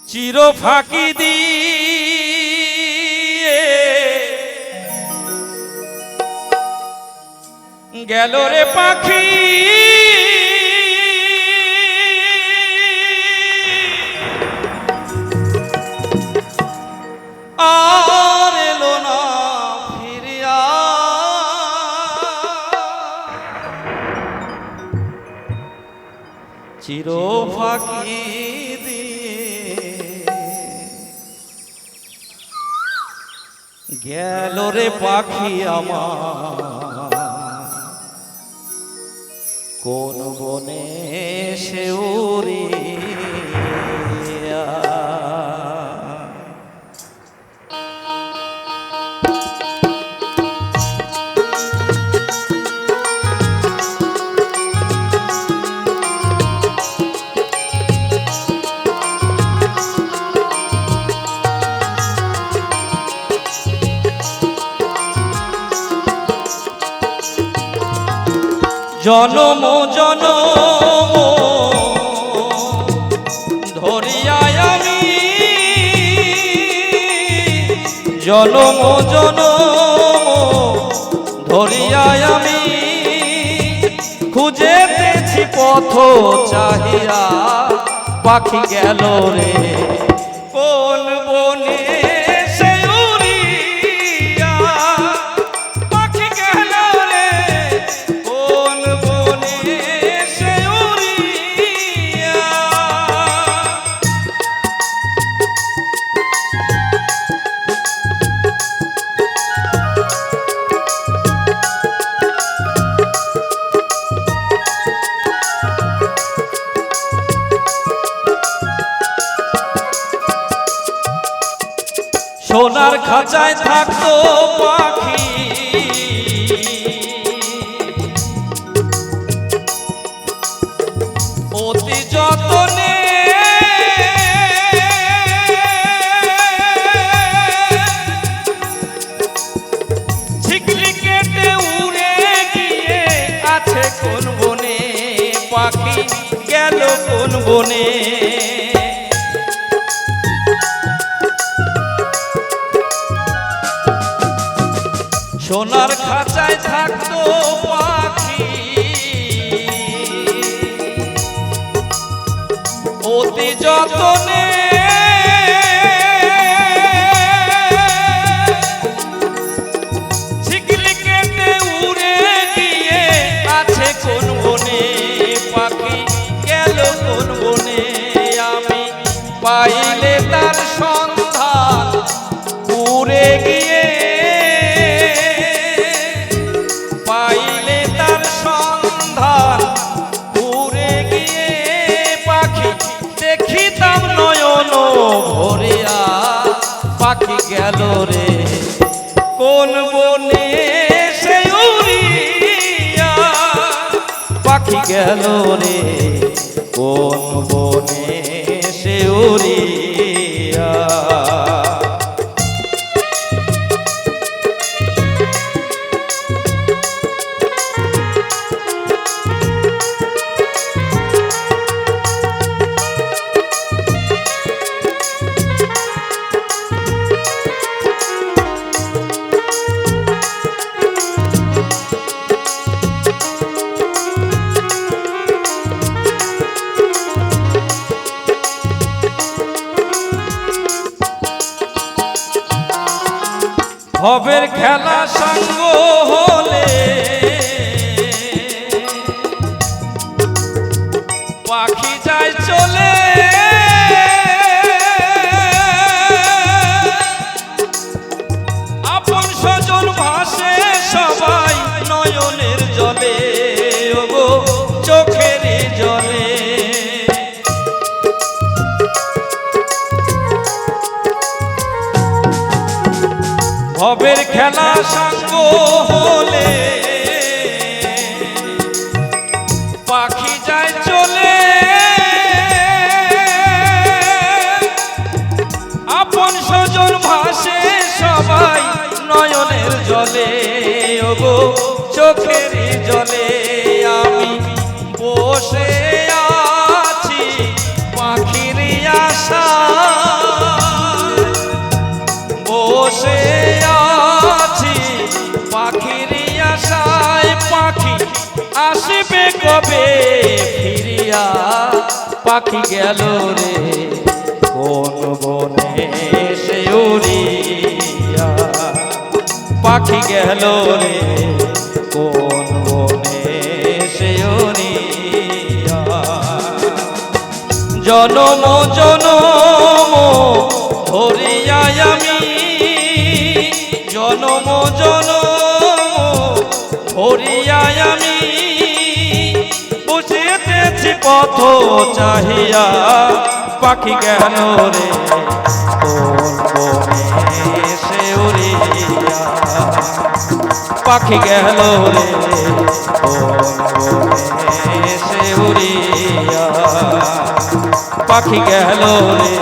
চির ফাঁকি দিয়ে গেল রে পাখি আর এলো না ফিরিয়া চির ফাঁকি গেল রে পাখি আমার কোন বনে সে উড়িয়া জনম জনম ধরিয়ায় আমি জনম জনম ধরিয়ায় আমি খুঁজেতেছি পথ চাহিয়া পাখি গেল রে কোন বনে সে উড়িয়া পাখি গেল রে কোন বনে সে উড়িয়া সোনার খাঁচায় থাকতো পাখি অতি যতনে ছিকলি কেটে উড়ে গিয়ে আছে কোন বনে পাখি গেল কোন বনে সোনার খাঁচায় থাকতো পাখি অতি যতনে ছিকলি কেটে উড়ে গিয়ে আছে কোন বনে পাখি গেল কোন বনে আমি পাইলে তার সন্ধান উড়ে গিয়ে পাইলে তার সন্ধান উড়ে গিয়ে পাখি দেখিতাম নয়ন ভরিয়া পাখি গেল রে কোন বনে সে উড়িয়া পাখি গেল রে কোন বনে সে উড়িয়া ভবের খেলা সঙ্গ হলে পাখি যায় চলে আপন স্বজন ভাসে সবাই নয়নের জলে ওগো চোখের জলে ভবের খেলা সঙ্গ হলে পাখি যায় চলে আপন স্বজন ভাসে সবাই নয়নের জলে ওগো চোখের জলে আমি বসে আছি পাখির আশা পাখি গেল রে কোন বনে সে উড়িয়া, পাখি গেল রে কোন বনে সে উড়িয়া। জনম জনম ধরিয়া আমি, জনম জনম ধরিয়া আমি বসিতেছি পথ চাহিয়া, পাখি গেল রে কোন বনে সে উড়িয়া, পাখি গেল রে কোন বনে সে উড়িয়া, পাখি গেল রে।